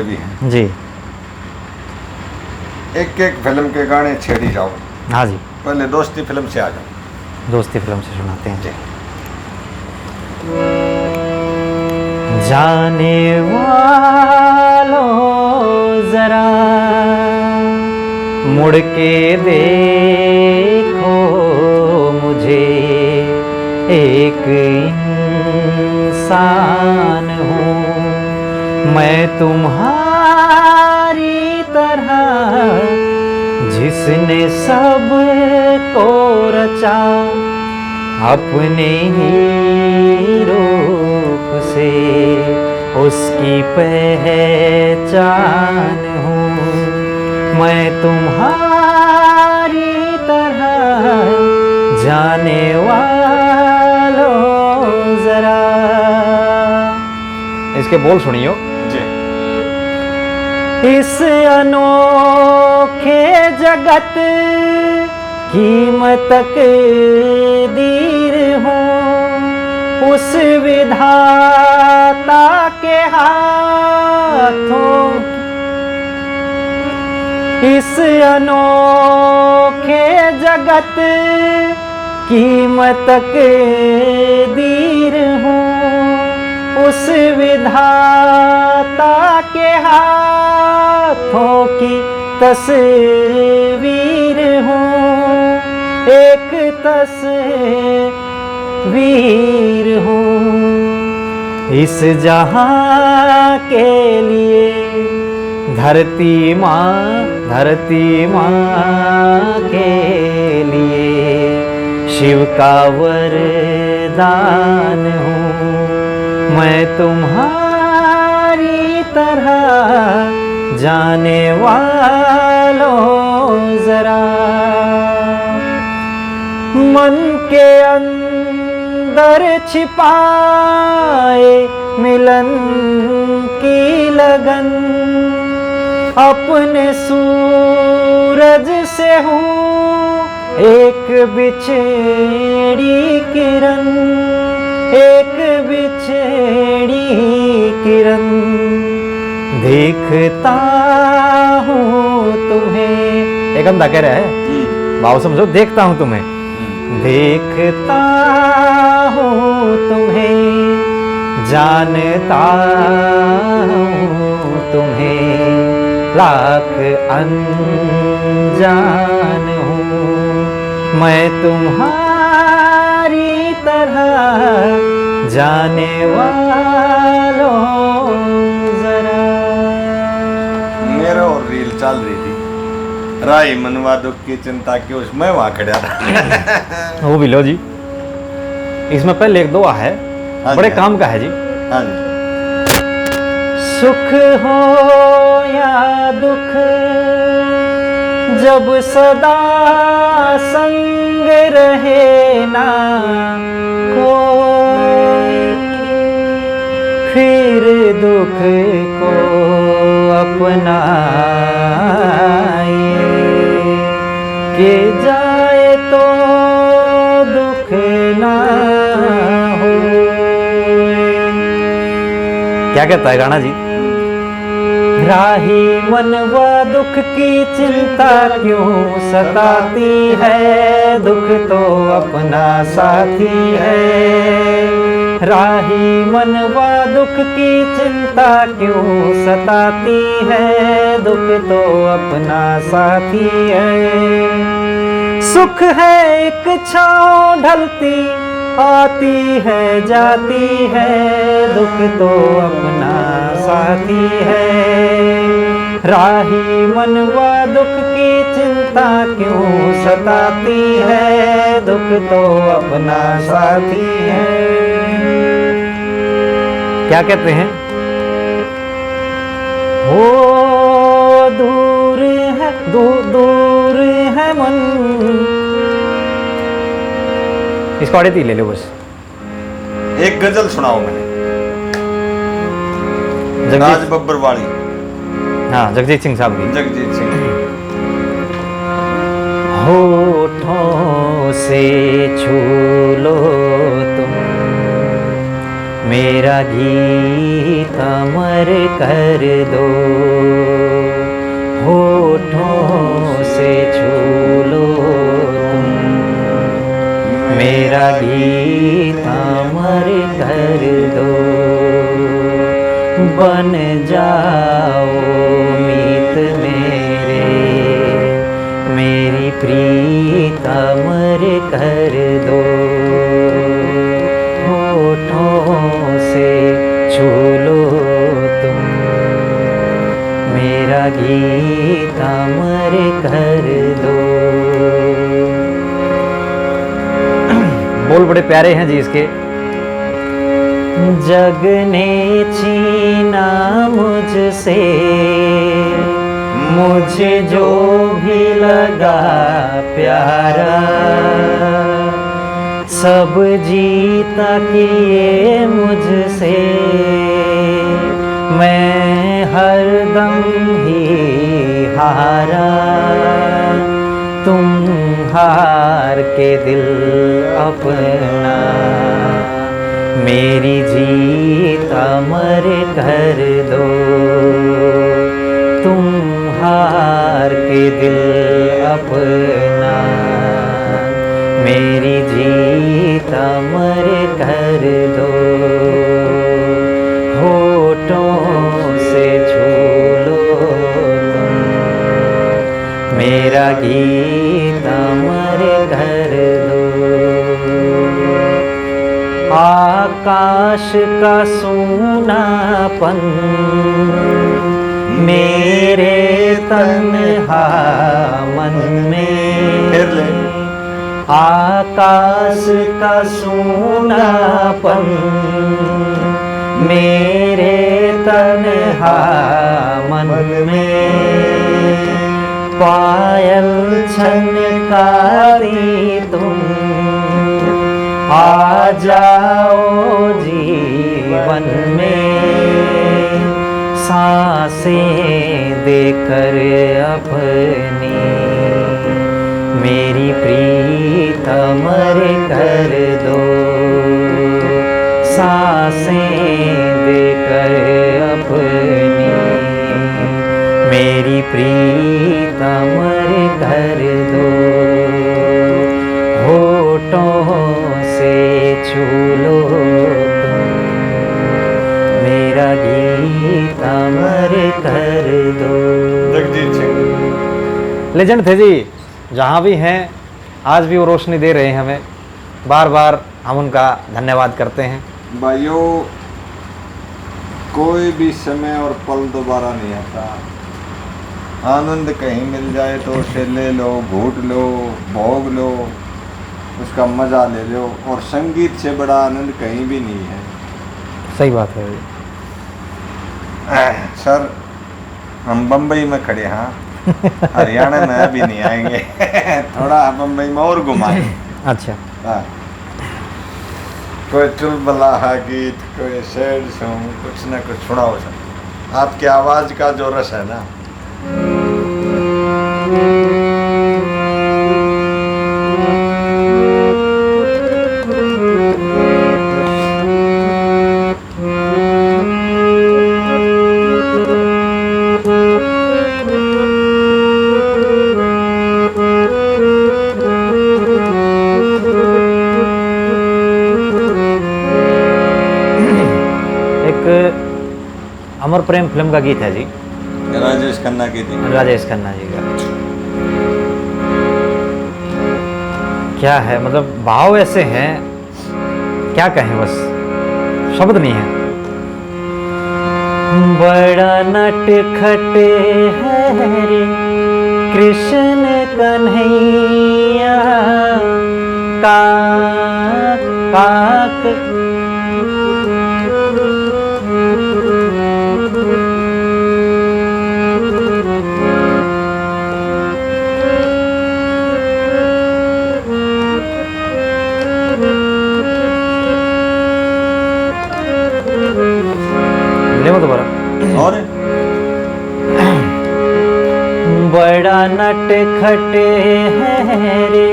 भी हैं जी। एक एक फिल्म के गाने छेड़ी जाओ। हाँ जी, पहले दोस्ती फिल्म से आ जाओ। दोस्ती फिल्म से सुनाते हैं। जी। जाने वालों जरा मुड़ के देखो मुझे, एक इंसान हूँ मैं तुम्हारी तरह, जिसने सब को रचा अपने ही रूप से, उसकी पहचान हूँ मैं तुम्हारी तरह, जाने वालों जरा। इसके बोल सुनियो। जी। इस अनोखे जगत की मैं तकदीर हूँ, उस विधाता के हाथों। इस अनोखे जगत की मैं तकदीर हूँ, उस विधाता के हाथों की तस्वीर हूँ, एक तस्वीर हूँ। इस जहां के लिए धरती माँ के लिए शिव का वरदान हूँ मैं तुम्हारी तरह, जाने वालों जरा। मन के अंदर छिपाए मिलन की लगन, अपने सूरज से हूँ एक बिछड़ी किरण, एक बिछड़ी किरण। देखता हूँ तुम्हें, एक अंधा कह रहा है भाव समझो, देखता हूँ तुम्हें, देखता हूँ तुम्हें, जानता हूँ तुम्हें, लाख अनजान हूँ मैं तुम्हारी तरह, जाने वालों जरा। मेरा और रील चल रही थी, राय मनवा दुख की चिंता क्यों, मैं वहां खड़ा था। वो भी लो जी, इसमें पहले एक दुआ है, हाँ बड़े जी, काम का है जी। हाँ जी। सुख हो या दुख जब सदा संग रहे ना कोई, फिर दुख को अपनाए, के जाए तो दुख ना हो। क्या कहता है गाना जी? राही मनवा दुख की चिंता क्यों सताती है, दुख तो अपना साथी है। राही मनवा दुख की चिंता क्यों सताती है, दुख तो अपना साथी है। सुख है एक छाँव ढलती आती है जाती है, दुख तो अपना साथी है। राही मनवा दुख की चिंता क्यों सताती है, दुख तो अपना साथी है। क्या कहते हैं? हो दूर है दूर है मन, इसको आड़े ले लो बस। एक गजल सुनाओ मैंने, राज बब्बर वाली। हाँ, जगजीत सिंह साहब की। जगजीत सिंह। होठों से छू लो तुम मेरा गीत अमर कर दो, होठों से छू लो तुम, मेरा गीत अमर कर दो, बन जाओ मीत मेरे, मेरी प्रीत अमर कर दो, होठों से छू लो तुम, मेरा गीत अमर कर दो। बोल बड़े प्यारे हैं जी इसके। जग ने छीना मुझसे, मुझे जो भी लगा प्यारा, सब जीता किए मुझसे, मैं हरदम ही हारा, तुम हार के दिल अपना, मेरी जीत अमर कर दो, तुम हार के दिल अपना, मेरी जीत अमर कर दो, होठों से छू लो तुम, मेरा गीत अमर कर दो। आकाश का सूनापन मेरे तन्हा मन में, फिर ले। आकाश का सूनापन मेरे तन्हा मन में, पायल छनकारी तुम, आ जाओ जीवन में, सांसें देकर अपनी, मेरी प्रीत अमर कर दो, सांसें देकर अपनी, मेरी प्रीत अमर कर दो, होठों से छू लो तुम, मेरा गीत अमर कर दो। जगजीत सिंह लेजेंड थे जी, जहाँ भी हैं आज भी वो रोशनी दे रहे हैं हमें, बार बार हम उनका धन्यवाद करते हैं। भाइयों, कोई भी समय और पल दोबारा नहीं आता। आनंद कहीं मिल जाए तो उसे ले लो, घूट लो, भोग लो, उसका मज़ा ले लो, और संगीत से बड़ा आनंद कहीं भी नहीं है। सही बात है सर, हम बम्बई में खड़े हैं, हरियाणा में अभी नहीं आएंगे। थोड़ा बम्बई में और घुमाएं। अच्छा, हाँ, कोई चुलबुला गीत, कोई सैड सॉन्ग, कुछ ना कुछ सुनाओ सर। आपकी आवाज़ का जो रस है ना, अमर प्रेम फिल्म का गीत है जी, राजेश खन्ना की थी। राजेश खन्ना जी का। क्या है, मतलब भाव ऐसे हैं, क्या कहें, बस शब्द नहीं है। बड़ा नटखट है रे कृष्ण कन्हैया, काक काक दोबारा। और बड़ा नटखट है रे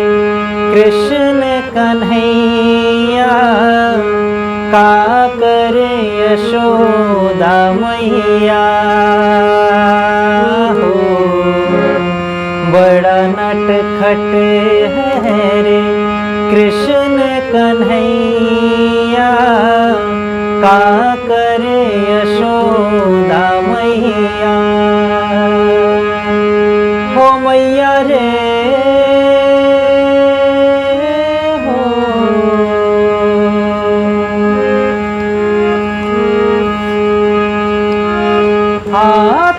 कृष्ण कन्हैया, का करे यशोदा मैया हो, बड़ा नटखट है रे कृष्ण कन्हैया, का करे यशोदा मैया हो मैया रे हो।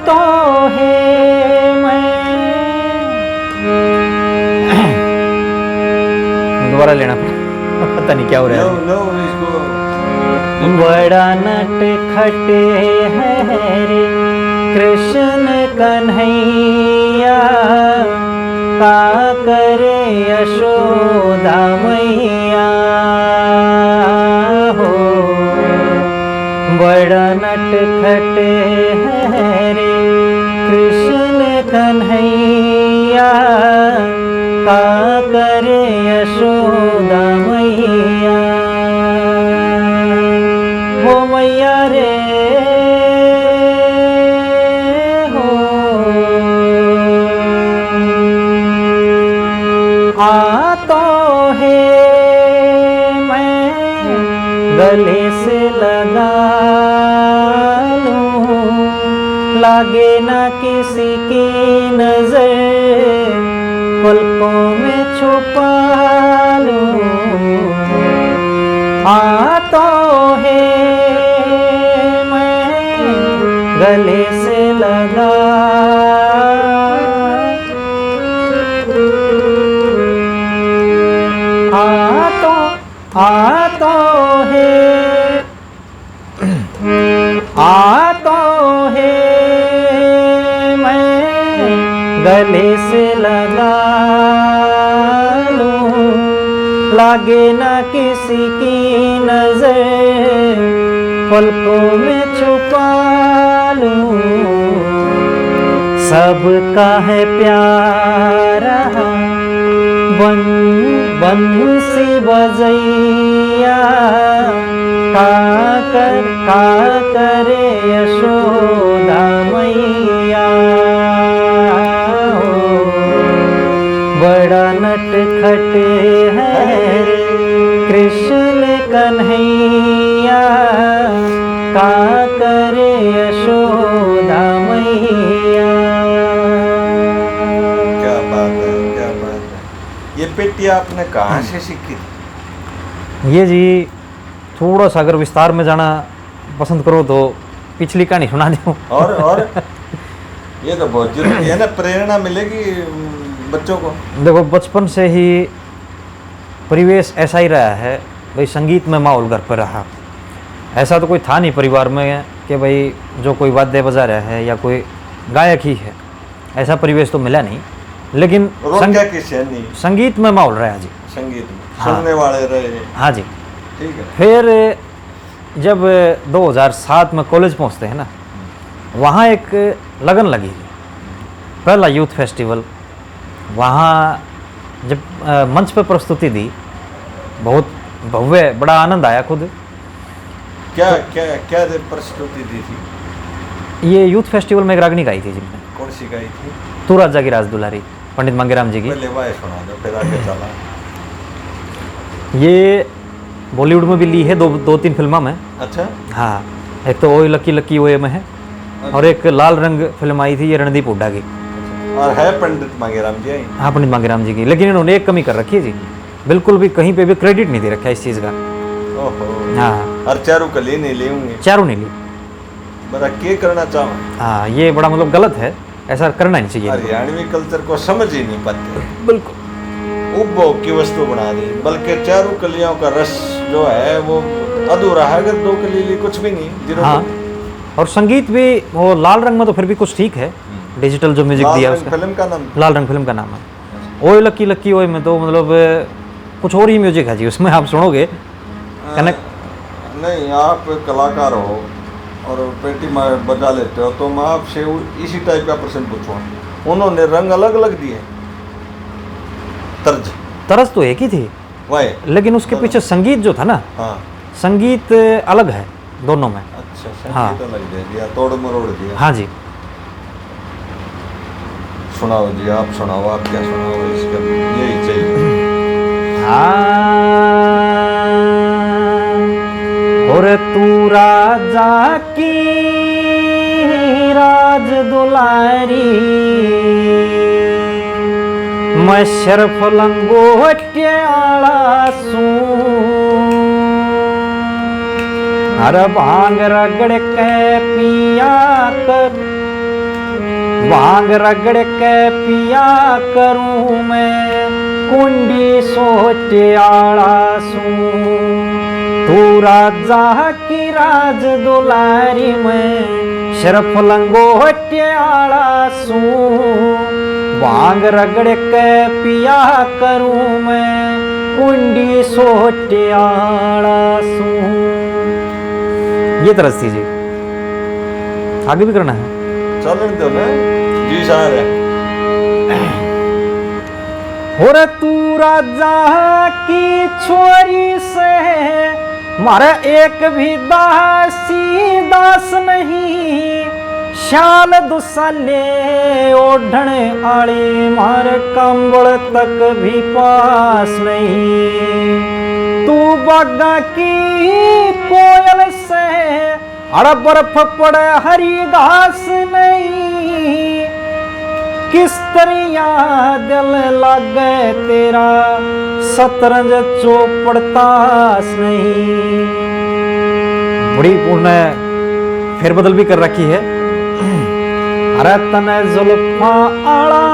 तो है मैं दोबारा लेना पता नहीं क्या हो रहा है। लो इसको बड़ा नटखट है रे कृष्ण कन्हैया, का करे यशोदा मैया हो, बड़ा नटखट है रे कृष्ण कन्हैया, का करे यशोदा मैया हो मैया रे हो। तो है मैं गले से लगा लूं, लागे ना किसी की नजर, पलकों में छुपा लूं। तो है मैं गले से लगा तो है मैं गले से लगा लूं, लागे ना किसी की नजर, पलकों में छुपा लूं। सबका है प्यारा बंसी बजैया, का करे यशोदा मैया हो, बड़ा नटखट है कृष्ण कन्हैया, का करे यशोदा मैया। क्या बात है, क्या बात है। ये पेटी आपने कहाँ से सीखी थी? ये जी थोड़ा सा अगर विस्तार में जाना पसंद करो तो पिछली कहानी सुना दूं। और ये तो बहुत जरूरी है ना, प्रेरणा मिलेगी बच्चों को। देखो बचपन से ही परिवेश ऐसा ही रहा है भाई, संगीत में माहौल घर पर रहा। ऐसा तो कोई था नहीं परिवार में कि भाई जो कोई वाद्य बजा रहा है या कोई गायक ही है, ऐसा परिवेश तो मिला नहीं। लेकिन संगीत में माहौल रहा जी, संगीत में हाँ, सुनने वाले रहे। हाँ जी। ठीक है। फिर जब 2007 में कॉलेज पहुंचते हैं ना, वहाँ एक लगन लगी, पहला यूथ फेस्टिवल। वहाँ जब मंच पर प्रस्तुति दी, बहुत भव्य, बड़ा आनंद आया खुद। क्या क्या क्या प्रस्तुति दी थी? ये यूथ फेस्टिवल में एक रागनी गाई थी जिनने। कौन सी गाई थी? तू राजा की राज दुलारी, पंडित मांगेराम जी की। पहले वाह सुना दो, फिर आगे चला। ये बॉलीवुड में भी ली है, दो तीन फिल्मों में। अच्छा। हाँ, एक तो ओए लकी लकी ओए में है, और एक लाल रंग फिल्म आई थी, ये रणदीप हुड्डा की। और है पंडित मांगेराम जी आई? हाँ, पंडित मांगेराम जी की। लेकिन इन्होंने एक कमी कर रखी है जी, बिल्कुल भी कहीं पे भी क्रेडिट नहीं दे रखा इस चीज़ का। ओहो। हाँ, और चारों कली नहीं ले होंगे? चारों नहीं ली। बड़ा क्या करना चाहो? हाँ, ये बड़ा मतलब गलत है, ऐसा करना नहीं चाहिए। हरियाणवी कल्चर को समझ ही नहीं पाते। बिल्कुल उपभोग की वस्तु बना दी, बल्कि चारों कलियों का रस जो है वो अधूरा है, अगर दो कली ली कुछ भी नहीं। हाँ, और संगीत भी वो लाल रंग में तो फिर भी कुछ ठीक है, डिजिटल जो म्यूजिक दिया उसका। फिल्म का नाम लाल रंग फिल्म का नाम है। ओए लकी लकी ओए में तो मतलब कुछ और ही म्यूजिक है जी उसमें, आप सुनोगे कनेक्ट। नहीं, आप कलाकार हो और पेटी में बजा लेते हो, तो मैं आपसे इसी टाइप का प्रश्न पूछूँ। उन्होंने रंग अलग अलग दिए, तर्ज तो एक ही थी, वाह, लेकिन उसके पीछे संगीत जो था ना, हाँ, संगीत अलग है दोनों में। अच्छा हाँ। संगीत अलग दे दिया, तोड़ मरोड़ दिया। हाँ जी। सुनाओ जी, आप सुनाओ, आप क्या सुनाओ, इसका यही चाहिए। और तू राजा की राज दुलारी, मैं शर्फ लंगोटियाला सूं, हर भांग रगड़ के पिया कर, भांग रगड़ के पिया करूं मैं, कुंडी सोटियाला सूं। तू राजा की राज दुलारी में शर्फ लंगोटियाला सूं, भांग रगड़ के पिया करूं मैं, कुंडी सोटियाला सूं। ये तरस थी जी। आगे भी करना है। चलन दो ना जी सारे। और तू राजा की छोरी से मारे एक भी दासी दास नहीं, शाल दुसाले ओढ़ण आली मारे कंबल तक भी पास नहीं। तू बागा की कोयल से अड़ बर्फ पड़े हरी घास नहीं, किस तरिया दिल लागे तेरा शतरंज चौपड़तास नहीं। बड़ी पूर्ण फेरबदल भी कर रखी है। अरे तने जुल्फा आला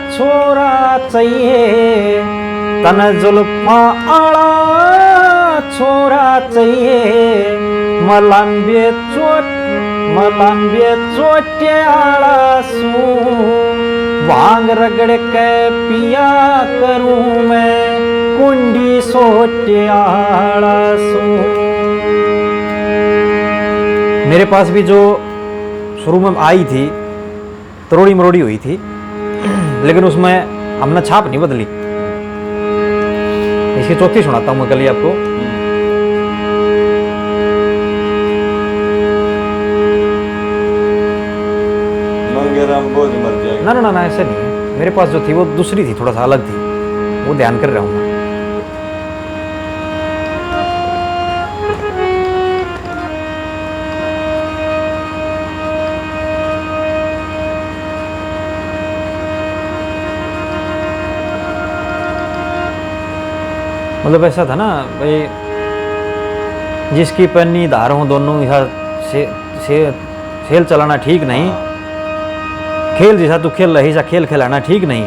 छोरा चाहिए, तने जुल्फा आला छोरा चाहिए, मलंबे चोटियाला सूं, भांग रगड़ के पिया करूं मैं, कुंडी सोटियाला सूं। मेरे पास भी जो शुरू में आई थी तरोड़ी मरोड़ी हुई थी, लेकिन उसमें हमने छाप नहीं बदली। इसकी चौथी सुनाता हूँ मैं कल आपको। ना ना ना ऐसे नहीं है। मेरे पास जो थी वो दूसरी थी, थोड़ा सा अलग थी, वो ध्यान कर रहा हूँ मैं। मतलब ऐसा था ना भाई, जिसकी पन्नी धार हो दोनों यहाँ से खेल चलाना ठीक नहीं, खेल जैसा तू खेल रही सा खेल खिलाना ठीक नहीं।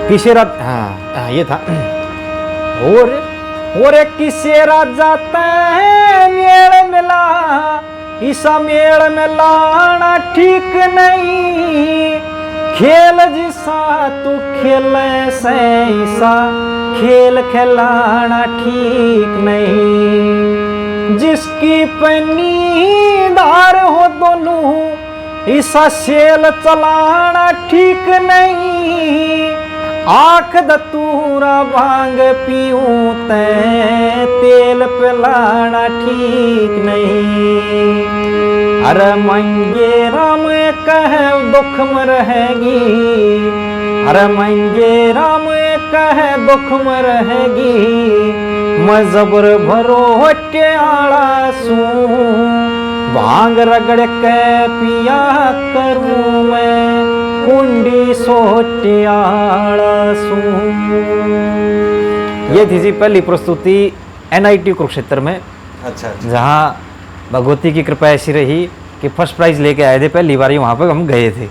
किसे रात, हाँ ये था। और किसे रात जाता है मेल मिला, ईसा मेल में लाना ठीक नहीं, खेल जिसा तू खेले से ईसा खेल खिलाना ठीक नहीं। जिसकी पन्नी धार हो दोनों ईसा सेल चलाना ठीक नहीं, आँख दतूरा भांग पीऊं ते तेल पिलाना ठीक नहीं। अरे मंगे राम कह दुख में रहेगी, अरे मंगे राम कह दुख में रहेगी, मैं जबर भरो हटियाला सूं, भांग रगड़ के पिया करूं मैं, कुंडी सोटियाला सूं। ये थी जी पहली प्रस्तुति NIT कुरुक्षेत्र में। अच्छा। जहाँ भगवती की कृपा ऐसी रही कि फर्स्ट प्राइज लेके आए थे, पहली बार वहाँ पे हम गए थे।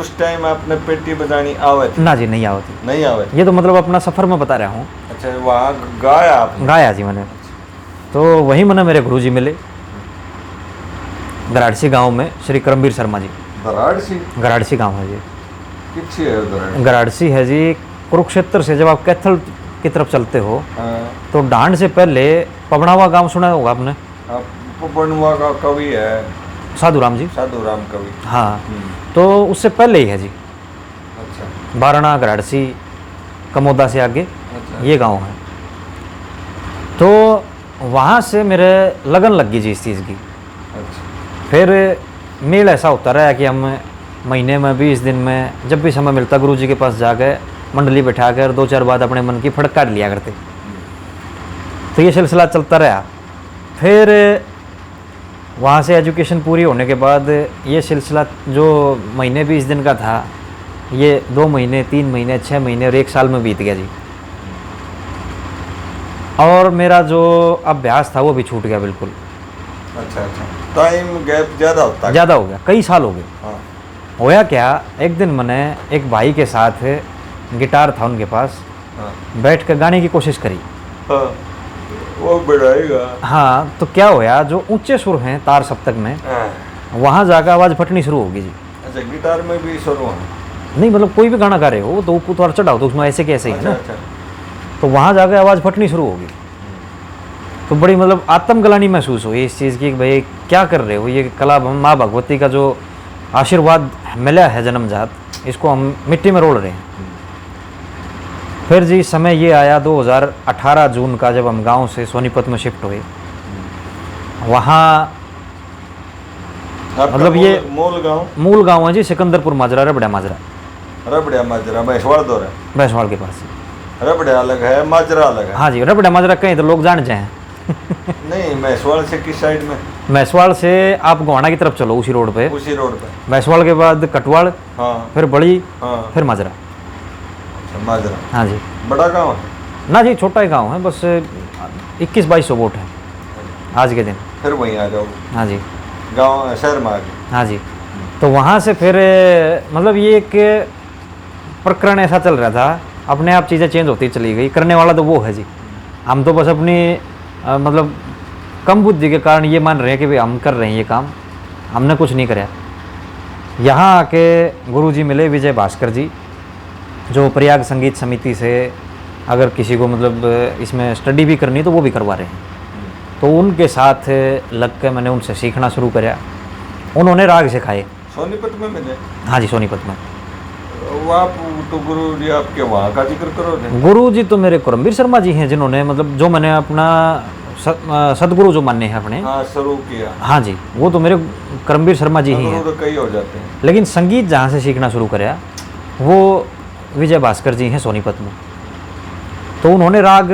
उस टाइम आपने पेटी बजानी आवे थी? ना जी नहीं आवे थी। नहीं आवे? ये तो मतलब अपना सफर में बता रहा हूँ। अच्छा, वहाँ गाया आपने? गाया जी मैंने। तो वहीं मैंने मेरे गुरुजी मिले गराड़सी गांव में, श्री करमवीर शर्मा जी। गराड़सी गांव है जी। किच्छी है गराड़सी है जी। कुरुक्षेत्र से जब आप कैथल की तरफ चलते हो तो डांड से पहले पबनावा गांव सुना होगा आपने? पबनावा का कवि है साधुराम जी। साधुराम कवि। हाँ, तो उससे पहले ही है जी। अच्छा। बारणा, गराड़सी, कमोदा से आगे ये गांव है। तो वहाँ से मेरे लगन लग गई जी इस चीज़ की। अच्छा। फिर मेल ऐसा होता रहा कि हम महीने में 20 दिन में जब भी समय मिलता गुरु जी के पास जाकर मंडली बैठा कर 2-4 बात अपने मन की फड़क काट लिया करते। तो ये सिलसिला चलता रहा। फिर वहाँ से एजुकेशन पूरी होने के बाद ये सिलसिला जो महीने 20 दिन का था, ये 2 महीने, 3 महीने, 6 महीने और 1 साल में बीत गया जी। और मेरा जो अभ्यास था वो भी छूट गया बिल्कुल। अच्छा अच्छा, टाइम गैप ज़्यादा होता है। ज़्यादा हो गया, कई साल हो गए। हाँ। होया क्या, एक दिन मैंने एक भाई के साथ गिटार था उनके पास, हाँ। बैठ कर गाने की कोशिश करी। हाँ, वो बढ़ाएगा। हाँ, तो क्या होया, जो ऊंचे सुर हैं तार सप्तक में, हाँ। वहाँ जाकर आवाज़ फटनी शुरू होगी जी। अच्छा, गिटार में भी शुरू है? नहीं मतलब कोई भी गाना गा रहे हो तो ऊपर थोड़ा चढ़ाओ तो उसमें ऐसे कैसे ही है अच्छा ना। अच्छा। तो वहाँ जाकर आवाज़ फटनी शुरू होगी। तो बड़ी मतलब आत्मग्लानि महसूस हुई इस चीज़ की कि भाई क्या कर रहे हो, ये कला माँ भगवती का जो आशीर्वाद मिला है जन्मजात, इसको हम मिट्टी में रोल रहे हैं। फिर जी समय ये आया 2018 जून का, जब हम गांव से सोनीपत में शिफ्ट हुए। वहाँ मतलब ये मूल गांव है जी, सिकंदरपुर माजरा, रबड़ा माजरा। रबड़ा माजरा भैंसवाड़ दौर है, भैंसवाड़ के पास। रबड़ा अलग है, माजरा अलग है। हाँ जी, रबड़ा माजरा कहीं तो लोग जान जाए। नहीं, भैंसवाड़ से किस साइड में? भैंसवाड़ से आप गोहाना की तरफ चलो, उसी रोड पे। उसी रोड पे। भैंसवाड़ के बाद कटवाड़, हाँ। फिर बड़ी, हाँ। फिर माजरा। अच्छा, माजरा। हाँ जी। बड़ा गांव है ना जी, छोटा ही गांव है, बस 21-22 वोट है आज के दिन। फिर वहीं आ जाओ। हाँ जी, गांव शहर में आ गए। हाँ जी। तो वहाँ से फिर मतलब ये एक प्रकरण ऐसा चल रहा था, अपने आप चीज़ें चेंज होती चली गई। करने वाला तो वो है जी, हम तो बस अपनी मतलब कम बुद्धि के कारण ये मान रहे हैं कि भाई हम कर रहे हैं ये काम, हमने कुछ नहीं कराया। यहाँ आके गुरुजी मिले विजय भास्कर जी, जो प्रयाग संगीत समिति से अगर किसी को मतलब इसमें स्टडी भी करनी तो वो भी करवा रहे हैं। तो उनके साथ लग के मैंने उनसे सीखना शुरू करा। उन्होंने राग सिखाए। सोनीपत में मिले? हाँ जी, सोनीपत में। वो आप तो गुरु जी आपके वहाँ का जिक्र करो। गुरु जी तो मेरे करमवीर शर्मा जी हैं, जिन्होंने मतलब जो मैंने अपना सदगुरु जो माने हैं अपने, हाँ, शुरू किया। हाँ जी, वो तो मेरे करमवीर शर्मा जी ही हैं। तो कई हो जाते हैं, लेकिन संगीत जहाँ से सीखना शुरू करा वो विजय भास्कर जी हैं सोनीपत में। तो उन्होंने राग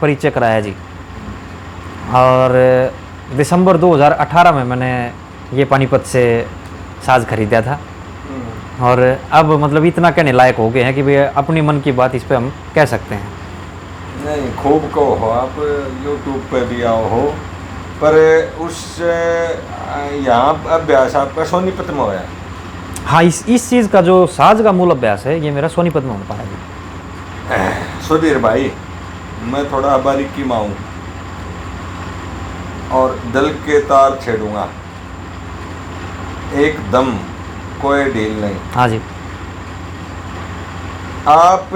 परिचय कराया जी। और दिसंबर 2018 में मैंने ये पानीपत से साज खरीदा था। और अब मतलब इतना कहने लायक हो गए हैं कि भाई अपनी मन की बात इस पे हम कह सकते हैं। नहीं, खूब कहो हो, आप यूट्यूब पे भी आओ हो, पर उस यहाँ अभ्यास आपका सोनीपत में होया? हाँ, इस चीज़ का जो साज का मूल अभ्यास है ये मेरा सोनीपत में हो पाया जी। सुधीर भाई, मैं थोड़ा बारीकी में आऊँ और दिल के तार छेड़ूंगा एकदम, कोई ढील नहीं। हाँ जी। आप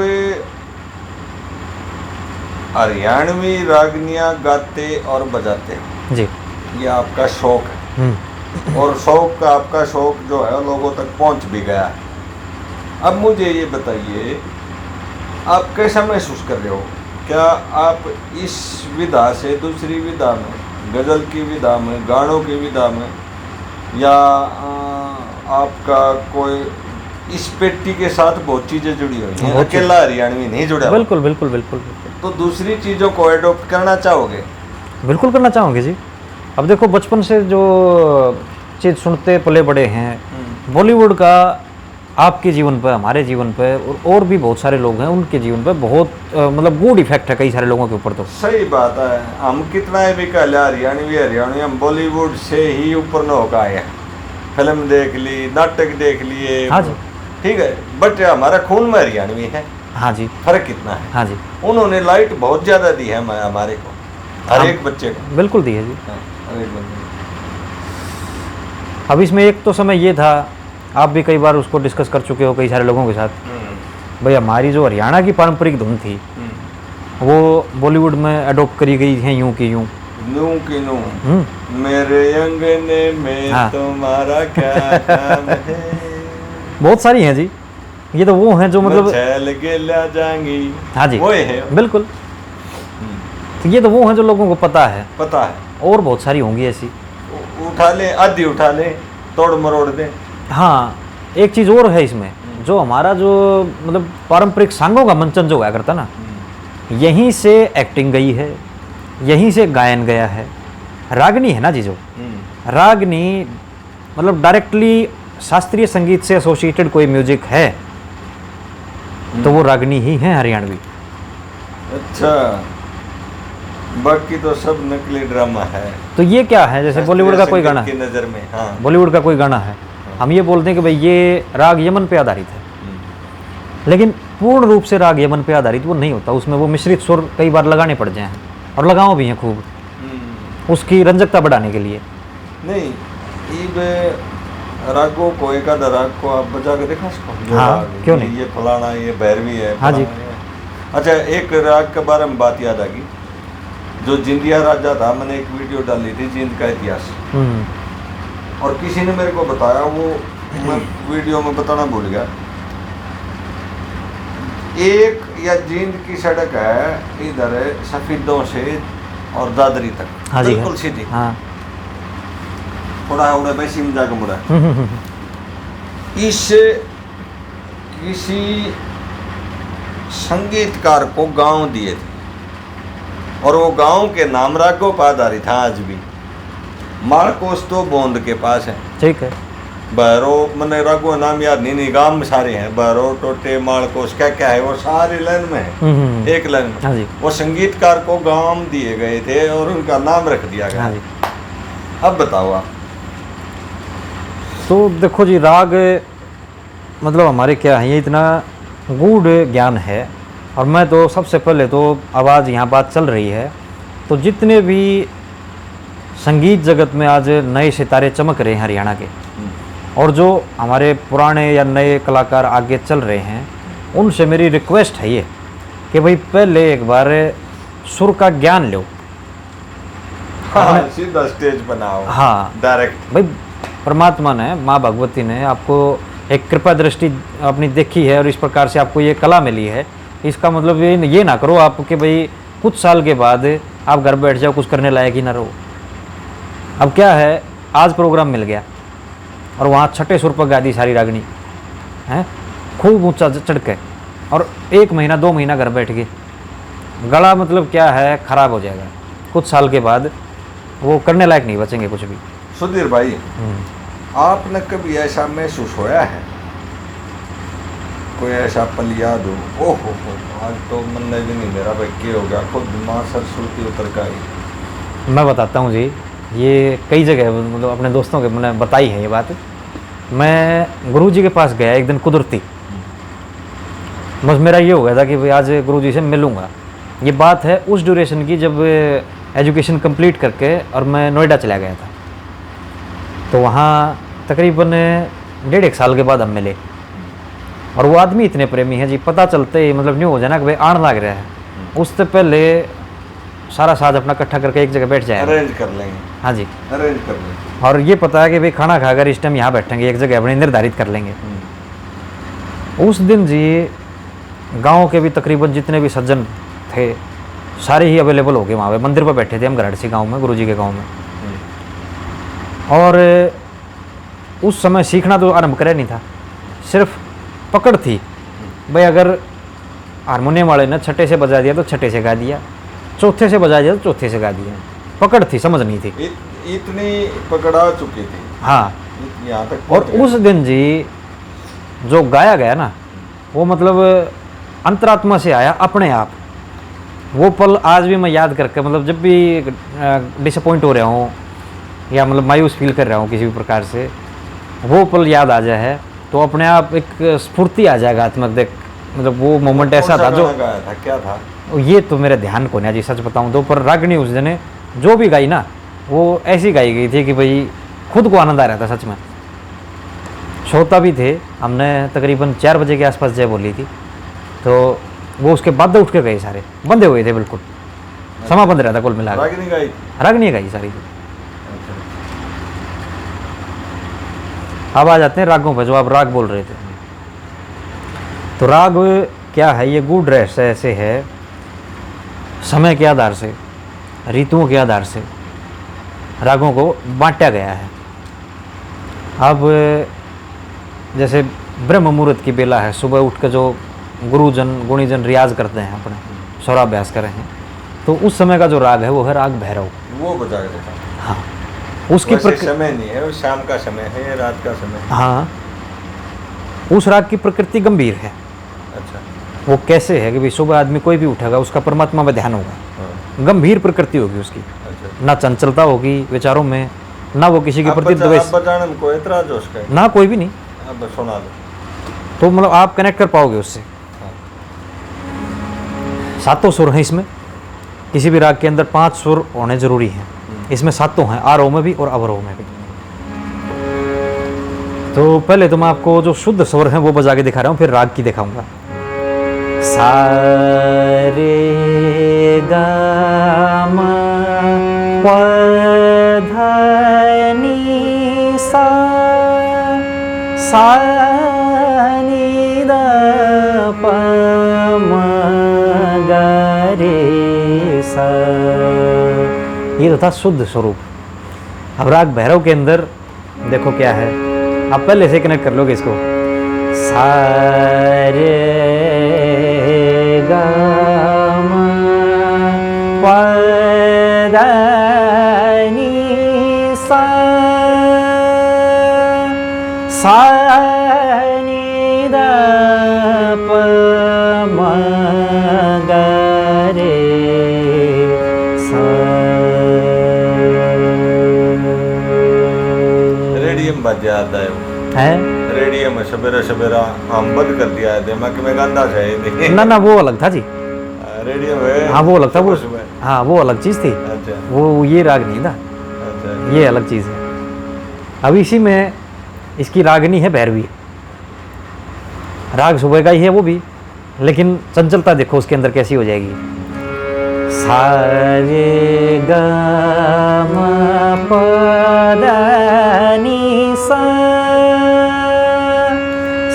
हरियाणवी रागनियाँ गाते और बजाते हो जी, ये आपका शौक है। और शौक का आपका शौक जो है लोगों तक पहुंच भी गया। अब मुझे ये बताइए, आप कैसा महसूस कर रहे हो? क्या आप इस विधा से दूसरी विधा में, गज़ल की विधा में, गानों की विधा में, या आपका कोई इस पेटी के साथ बहुत चीज़ें जुड़ी हुई हैं, अकेला हरियाणवी नहीं जुड़ा? बिल्कुल बिल्कुल बिल्कुल। तो दूसरी चीज़ों को एडॉप्ट करना चाहोगे? बिल्कुल करना चाहोगे जी। अब देखो, बचपन से जो चीज़ सुनते पले बड़े हैं, बॉलीवुड का आपके जीवन पर, हमारे जीवन पर और भी बहुत सारे लोग हैं उनके जीवन पर बहुत मतलब गुड इफेक्ट है कई सारे लोगों के ऊपर। तो सही बात है, हम कितना भी कह लिया हरियाणवी, हम बॉलीवुड से ही ऊपर न होकर आए हैं। फिल्म देख ली, नाटक देख लिए, हाँ जी, ठीक है, बट हमारा खून में हरियाणवी है। हाँ जी। फर्क कितना है? हाँ जी। उन्होंने लाइट बहुत ज़्यादा दी है हमारे को, हर एक बच्चे को। बिल्कुल दी है जी। हर एक बच्चे। अब इसमें एक तो समय ये था, आप भी कई बार उसको डिस्कस कर चुके हो कई सारे लोगों के साथ, भाई हमारी जो हरियाणा की पारंपरिक धुन थी वो बॉलीवुड में अडोप्ट करी गई है यूं की यूं। नूं की नूं, मेरे अंगने में हाँ। तुम्हारा क्या काम है। बहुत सारी हैं जी, ये तो वो हैं जो मतलब छेल के ला जाएंगी। हाँ जी, वो है बिल्कुल। तो ये तो वो हैं जो लोगों को पता है, पता है। और बहुत सारी होंगी ऐसी। उठा ले, आधी उठा ले, तोड़ मरोड़ दे। हाँ, एक चीज़ और है इसमें, जो हमारा जो मतलब पारंपरिक सांगों का मंचन जो हुआ करता ना, यहीं से एक्टिंग गई है, यहीं से गायन गया है। रागनी है ना जी, जो रागनी मतलब डायरेक्टली शास्त्रीय संगीत से एसोसिएटेड कोई म्यूजिक है तो वो रागनी ही है हरियाणवी। अच्छा, बाकी तो सब नकली ड्रामा है। तो ये क्या है, जैसे बॉलीवुड का कोई गाना की है, नजर में, हाँ, बॉलीवुड का कोई गाना है, हम ये बोलते हैं कि भाई ये राग यमन पे आधारित है, लेकिन पूर्ण रूप से राग यमन पे आधारित वो नहीं होता, उसमें वो मिश्रित सुर कई बार लगाने पड़ जाए हैं, और लगाओ भी हैं खूब उसकी रंजकता बढ़ाने के लिए। नहीं, ईब रागों को, एक आधा राग को आप बजा के देखा इसको? हाँ, क्यों नहीं? ये फलाना, ये भैरवी है, हाँ जी। फलाना है। अच्छा, एक राग के बारे में बात याद आ गई, जो जिंदिया राजा था, मैंने एक वीडियो डाली थी, जिंद का इतिहास, और किसी ने मेरे को बताया, वो मैं वीडियो में बताना भूल गया। एक या जिंद की सड़क है इधर सफीदों से और दादरी तक, हाँ जी, बिल्कुल सीधी, हाँ, थोड़ा उड़ा वैसी में जाकर मुड़ा। इस किसी संगीतकार को गांव दिए थे, और वो गांव के नाम रागों पर आधारित था। आज भी मालकोस तो बोंद के पास है, ठीक है, बहरो, मैंने रागों नाम याद नहीं, गांव में सारे हैं, बहरो, टोटे, मालकोस, क्या क्या है, वो सारे लाइन में है, एक लाइन में। हाँ जी, वो संगीतकार को गांव दिए गए थे और उनका नाम रख दिया गया। हाँ जी। अब बताओ आप। तो देखो जी, राग मतलब हमारे क्या है, ये इतना गूढ़ ज्ञान है, और मैं तो सबसे पहले तो आवाज़ यहाँ बात चल रही है, तो जितने भी संगीत जगत में आज नए सितारे चमक रहे हैं हरियाणा के, और जो हमारे पुराने या नए कलाकार आगे चल रहे हैं, उनसे मेरी रिक्वेस्ट है ये कि भाई पहले एक बार सुर का ज्ञान लो। हाँ, सीधा स्टेज बनाओ, हाँ, डायरेक्ट। भाई परमात्मा ने, माँ भगवती ने आपको एक कृपा दृष्टि अपनी देखी है, और इस प्रकार से आपको ये कला मिली है। इसका मतलब ये ना करो आप कि भाई कुछ साल के बाद आप घर बैठ जाओ, कुछ करने लायक ही ना रहो। अब क्या है, आज प्रोग्राम मिल गया और वहाँ छठे सुर पर गा दी सारी रागनी हैं, खूब ऊंचा चढ़ के, और 1 महीना 2 महीना घर बैठ गए, गला मतलब क्या है, खराब हो जाएगा। कुछ साल के बाद वो करने लायक नहीं बचेंगे कुछ भी। सुधीर भाई, आपने कभी ऐसा महसूस होया है, कोई ऐसा पल याद हो, ओहो आज तो मन भी नहीं मेरा भाई, क्या हो गया, खुद माँ सरस्वती उतर का ही। मैं बताता हूँ जी, ये कई जगह मतलब अपने दोस्तों के मैंने बताई है ये बात। मैं गुरुजी के पास गया एक दिन कुदरती, बस मेरा ये हो गया था कि भाई आज गुरुजी से मिलूँगा। ये बात है उस ड्यूरेशन की जब एजुकेशन कंप्लीट करके और मैं नोएडा चला गया था, तो वहाँ तकरीबन 1.5 साल के बाद हम मिले, और वो आदमी इतने प्रेमी है जी, पता चलते ही मतलब न्यू हो जाना कि भाई आण लग रहा है, उससे पहले सारा साज अपना इकट्ठा करके एक जगह बैठ जाए, अरेंज कर लेंगे। हाँ जी, अरेंज कर लेंगे, और ये पता है कि भाई खाना खाकर इस टाइम यहाँ बैठेंगे, एक जगह अपनी निर्धारित कर लेंगे। उस दिन जी गांव के भी तकरीबन जितने भी सज्जन थे सारे ही अवेलेबल हो गए वहाँ पे, मंदिर पर बैठे थे हम गराड़सी गांव में, गुरुजी के गांव में। और उस समय सीखना तो आरंभ करे नहीं था, सिर्फ पकड़ थी भाई, अगर हारमोनियम वाले ने छठे से बजा दिया तो छठे से गा दिया, चौथे से बजा दिया तो चौथे से गा दिया, पकड़ थी, समझ नहीं थी। इतनी पकड़ा चुकी थी, हाँ, यहाँ तक। और उस दिन जी जो गाया गया ना, वो मतलब अंतरात्मा से आया अपने आप। वो पल आज भी मैं याद करके, मतलब जब भी डिसअपॉइंट हो रहा हूँ या मतलब मायूस फील कर रहा हूँ किसी भी प्रकार से, वो पल याद आ जाए है तो अपने आप एक स्फूर्ति आ जाएगा आत्मक। देख मतलब वो मोमेंट ऐसा था जो गाया था, क्या था ये तो मेरे ध्यान को नहीं जी, सच बताऊँ तो, पर रागनी उस दिन जो भी गाई ना वो ऐसी गाई गई थी कि भाई खुद को आनंद आ रहा था सच में। श्रोता भी थे, हमने तकरीबन 4 बजे के आसपास जय बोली थी, तो वो उसके बाद उठ के गए, सारे बंधे हुए थे, बिल्कुल समा बंद रहा था कुल मिला। रागनी गाई, रागनी गाई सारी। अब आ जाते हैं रागों पर, जो आप राग बोल रहे थे। तो राग क्या है, ये गूढ़ रहस्य ऐसे है समय के आधार से ऋतुओं के आधार से रागों को बांटा गया है। अब जैसे ब्रह्म मुहूर्त की बेला है, सुबह उठ कर जो गुरुजन गुणीजन रियाज करते हैं, अपने स्वराभ्यास कर रहे हैं, तो उस समय का जो राग है वो है राग भैरव। वो बजा के देखा। हाँ, उसकी समय नहीं है, वो शाम का समय है, रात का समय है। हाँ, उस राग की प्रकृति गंभीर है। अच्छा। वो कैसे है कि भाई सुबह आदमी कोई भी उठेगा उसका परमात्मा में ध्यान होगा, हाँ। गंभीर प्रकृति होगी उसकी, अच्छा। ना चंचलता होगी विचारों में, ना वो किसी के प्रति द्वेष, बजाने में कोई एतराज हो उसका? ना कोई भी नहीं। अब सुना दो तो मतलब आप कनेक्ट कर पाओगे उससे। हाँ। 7 सुर हैं इसमें, किसी भी राग के अंदर 5 सुर होने जरूरी हैं। इसमें 7 हैं, आरोह में भी और अवरोह में भी। तो पहले तो मैं आपको जो शुद्ध स्वर हैं वो बजा के दिखा रहा हूँ, फिर राग की दिखाऊंगा। सा रे गा मा प ध नि सा, सा नि द प म ग रे सा। ये तो था शुद्ध स्वरूप। अब राग भैरव के अंदर देखो क्या है, आप पहले से कनेक्ट कर लोगे इसको। सा रे गा मा प ध नि सा, सा नि द प म ग रे सा। रेडियम बज आता है रेडियम सवेरा सवेरा हम बंद कर दिया है, दिमाग में गांधा है। ना ना, वो अलग था जी। रेडियम है। हाँ वो अलग था, वो सुबह। हाँ वो अलग चीज़ थी। अच्छा। वो ये राग नहीं था, अच्छा। ये अलग चीज़ है। अब इसी में इसकी रागनी है भैरवी, राग सुबह का ही है वो भी, लेकिन चंचलता देखो उसके अंदर कैसी हो जाएगी। सा रे ग म प ध नि सा,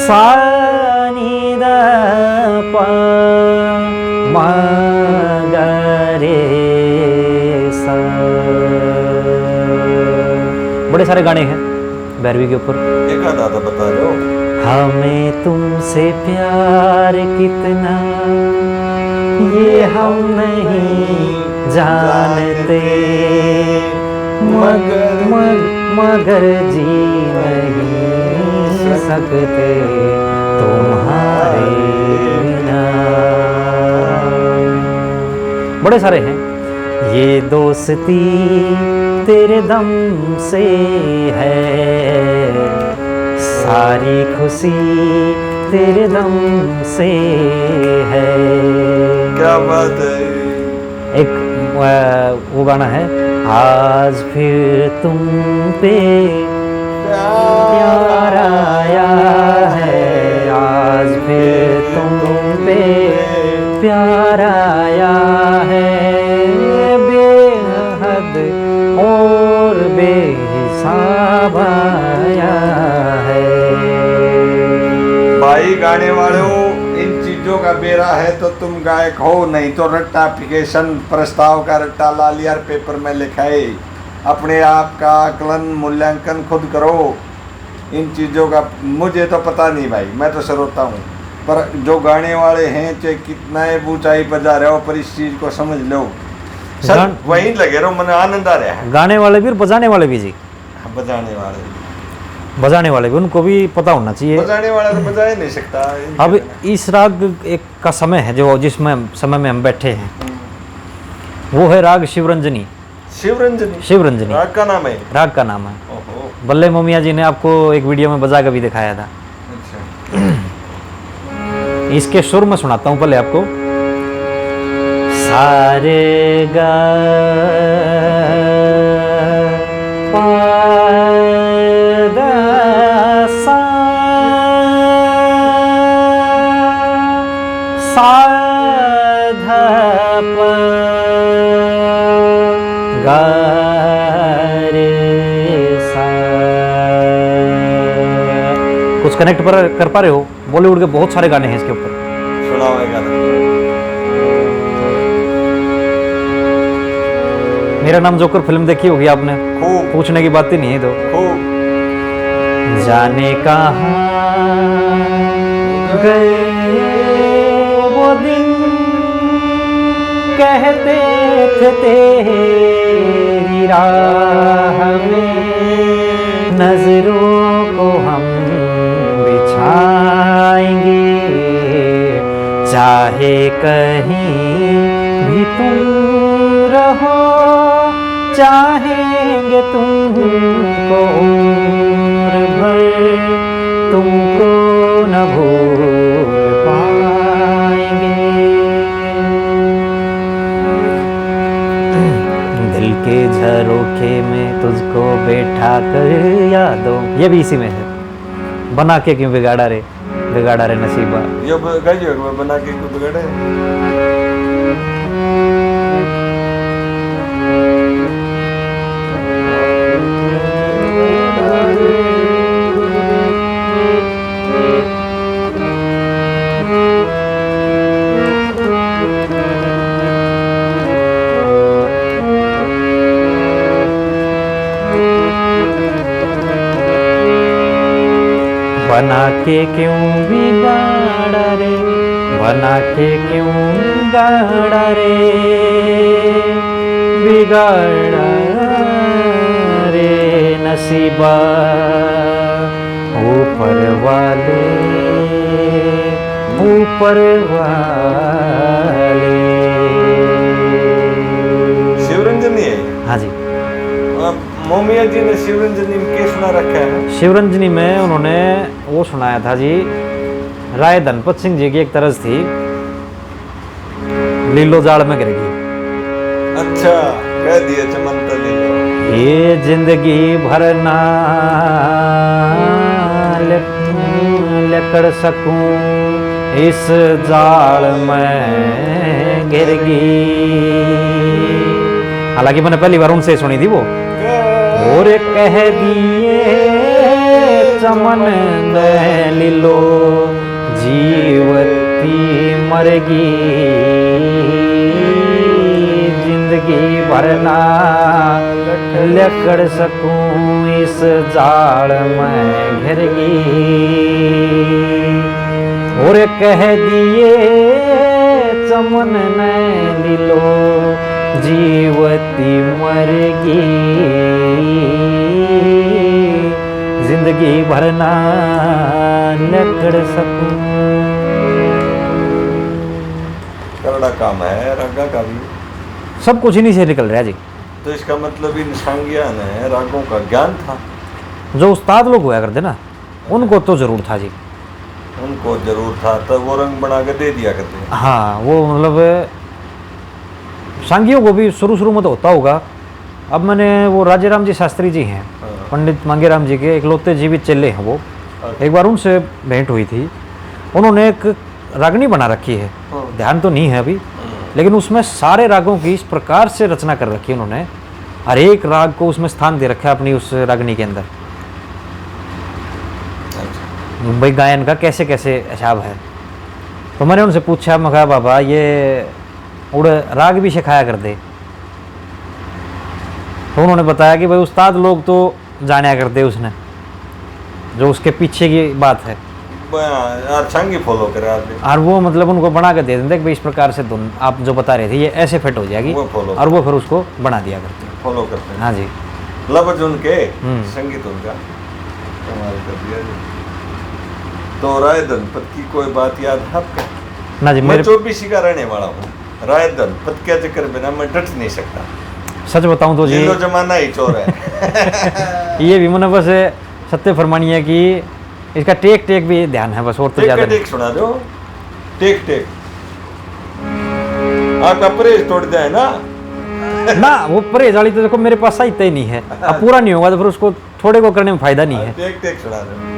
सा नि द प म ग रे सा। बड़े सारे गाने हैं भैरवी के ऊपर। एक आधा तो बता दो। हमें तुमसे प्यार कितना ये हम नहीं जानते, मगर जी नहीं सकते तुम्हारे बिना। बड़े सारे हैं। ये दोस्ती तेरे दम से है, सारी खुशी तेरे दम से है। क्या बात है। एक वो गाना है, आज फिर तुम पे प्यार आया है, आज फिर तुम पे प्यार आया है, बेहद और बेहिसाब आया है। भाई गाने वालों, इन चीजों का बेरा है तो तुम गायक हो, नहीं तो रट्टा एप्लीकेशन प्रस्ताव का रट्टा ला लिया पेपर में लिखाए। अपने आप का आकलन मूल्यांकन खुद करो। इन चीज़ों का मुझे तो पता नहीं भाई, मैं तो श्रोता हूँ, पर जो गाने वाले हैं चाहे कितना ऊंचाई पर जा रहे हो, पर इस चीज़ को समझ लो। सर वहीं लगे रहो, मन आनंद आ रहा है। गाने वाले भी और बजाने वाले भी जी। बजाने वाले भी उनको भी पता होना चाहिए। बजाने वाला तो बजा ही नहीं सकता। अब इस राग एक का समय है जो जिसमें समय में हम बैठे हैं, वो है राग शिवरंजनी। शिवरंजनी राग का नाम है। राग का नाम है। बल्ले मोमिया जी ने आपको एक वीडियो में बजा कर भी दिखाया था। अच्छा। इसके सुर में सुनाता हूँ पहले आपको। सारे गा पा दा सा, सा धा प गा रे सा। कुछ कनेक्ट कर पा रहे हो? बॉलीवुड के बहुत सारे गाने हैं इसके ऊपर। सुनाओ एक गाना। मेरा नाम जोकर फिल्म देखी होगी आपने, खूब पूछने की बात ही नहीं है तो। खूब। जाने कहाँ गए वो दिन, कहते थे तेरी राह में नजरों को हम बिछाएंगे, चाहे कहीं भी तुम रहो, चाहेंगे तुमको उम्र भर, तुमको न भूल पाएंगे। दिल के झरोखे में तुझको बैठा कर यादों, ये भी इसी में है। बना के क्यों बिगाड़ा रे नसीबा। ये गाइए बना के क्यों बिगाड़े। बना के क्यों बिगाड़ा रे, बना के क्यों बिगाड़ा रे, बिगाड़ा रे नसीबा। ऊपर वाले शिवरंजनी है। हाँ जी, मोमिया जी ने शिवरंजनी में क्या सुना रखा है? शिवरंजनी में उन्होंने वो सुनाया था जी, राय धनपत सिंह जी की एक तरस थी, लीलो जाल में गिर गई। अच्छा, कह दिया चमन लीलो। ये जिंदगी भर ना लकड़ सकूं, इस जाल में गिर गई। हालांकि मैंने पहली बार उनसे सुनी थी वो। और कह दिए चमन में लीलो, जीवती मरगी, जिंदगी भरना लकड़ सकूं, इस जाल में घिर गई। और कह दिए चमन ने लीलो, जीवती मरगी, जिंदगी भरना लकड़ सकूं। करड़ा काम है रागा का भी। सब कुछ इन्हीं से निकल रहा है जी। तो इसका मतलब इन सांगिया ने रागों का ज्ञान था। जो उस्ताद लोग हुआ करते ना, उनको तो जरूर था जी। उनको जरूर था, तो वो रंग बना के दे दिया करते। हाँ, वो मतलब सांगियों को भी शुरू में तो होता होगा। अब मैंने वो राजेराम जी शास्त्री जी हैं, पंडित मांगेराम जी के इकलौते जीवित चेले हैं वो। एक बार उनसे भेंट हुई थी। उन्होंने एक रागनी बना रखी है, ध्यान तो नहीं है अभी, लेकिन उसमें सारे रागों की इस प्रकार से रचना कर रखी है उन्होंने। हर एक राग को उसमें स्थान दे रखा है अपनी उस रागनी के अंदर। मुंबई गायन का कैसे कैसे हिसाब है। तो मैंने उनसे पूछा, मैं कहा बाबा ये उड़ राग भी सिखाया कर दे। तो उन्होंने बताया कि भाई उस्ताद लोग तो जाना करते उसने, जो उसके पीछे की बात है, सांगी फॉलो करे आदमी। और वो मतलब उनको बना के दे देते कि भाई इस प्रकार से धुन आप जो बता रहे थे ये ऐसे फिट हो जाएगी, और वो फिर उसको बना दिया करते हैं, फॉलो करते हैं। हाँ जी, लफ्ज उनके, संगीत उनका कमाल कर दिया जी। तो राय धनपत की कोई बात याद है आपका? ना जी, मैं 24 का रहने वाला हूँ। राय धनपत क्या चक्कर बिना मैं डट नहीं सकता। सच बताऊं तो जी, ये जमाना ही चोर है। ये भी मैंने बस सत्य फरमानी है कि इसका टेक टेक भी ध्यान है बस, और तो ज्यादा टेक सुना दो। टेक टेक आपका परहेज तोड़ दिया है ना। ना वो परहेज वाली तो देखो मेरे पास साहित्य ही नहीं है। अब पूरा नहीं होगा तो फिर उसको थोड़े को करने में फायदा नहीं है। टेक टेक सुना दो।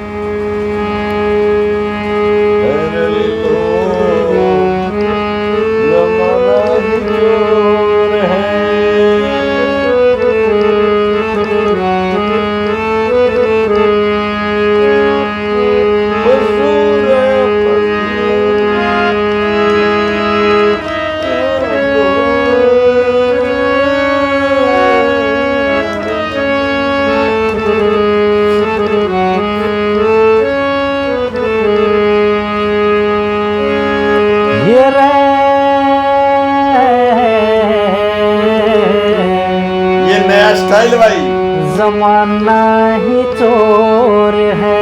जमाना ही चोर है।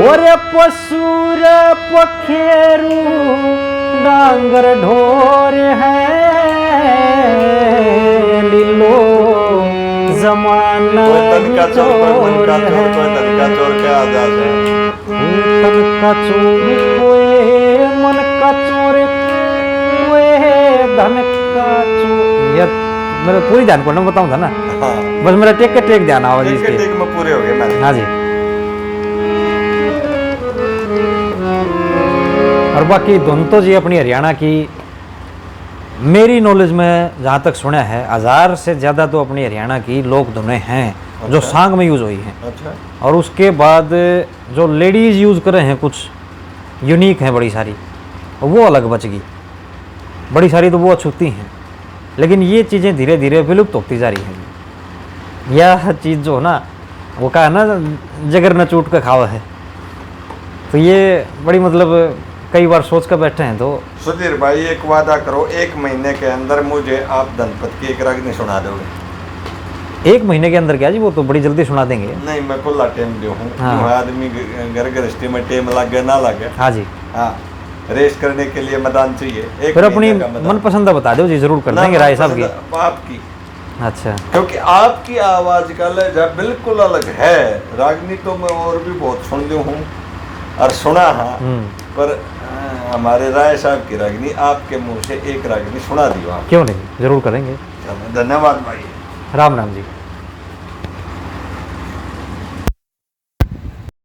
और पशुर पखेरु डांगर ढोर है, लीलो जमाना ही चोर है। तन का चोर कोई मन का चोर, कोई धन का चोर। यार मेरा पूरी ध्यान को ना बताऊं था ना, हाँ बस मेरा टेक के टेक ध्यान आवाज ठीक है, इसके। ठीक में पूरे हो गए मैंने। हाँ जी। और बाकी धुन तो जी अपनी हरियाणा की, मेरी नॉलेज में जहाँ तक सुना है 1000 से ज़्यादा तो अपनी हरियाणा की लोक धुनें हैं जो अच्छा। सांग में यूज़ हुई हैं। अच्छा और उसके बाद जो लेडीज़ यूज़ कर रहे हैं कुछ यूनिक हैं बड़ी सारी, वो अलग बच गई, बड़ी सारी तो वो अछूती हैं। लेकिन ये चीज़ें धीरे धीरे विलुप्त होती जा रही हैं। यह चीज़ जो ना, वो कहा ना जगर न चूट के खावा है, तो ये बड़ी मतलब कई बार सोच कर बैठे हैं। तो सुधीर भाई एक वादा करो, 1 महीने के अंदर मुझे आप धनपत की एक रागनी सुना दोगे। 1 महीने के अंदर क्या जी, वो तो बड़ी जल्दी सुना देंगे। नहीं मैं खुला टाइम दो हूँ। हाँ। आदमी घर गृहस्थी में टाइम लगे ना लगे, हाँ जी, हाँ रेस करने के लिए मैदान चाहिए। एक फिर अपनी महीने का मैदान। मनपसंद बता दो जी, जरूर कर ना, देंगे राय साहब की। मनपसंद आपकी, अच्छा क्योंकि आपकी आवाज का लहजा बिल्कुल अलग है। रागनी तो मैं और भी बहुत सुन ली हूँ और सुना हाँ, पर हमारे राय साहब की रागनी आपके मुंह से एक रागनी सुना दी आप। क्यों नहीं, जरूर करेंगे। चलो, धन्यवाद भाई। राम राम जी।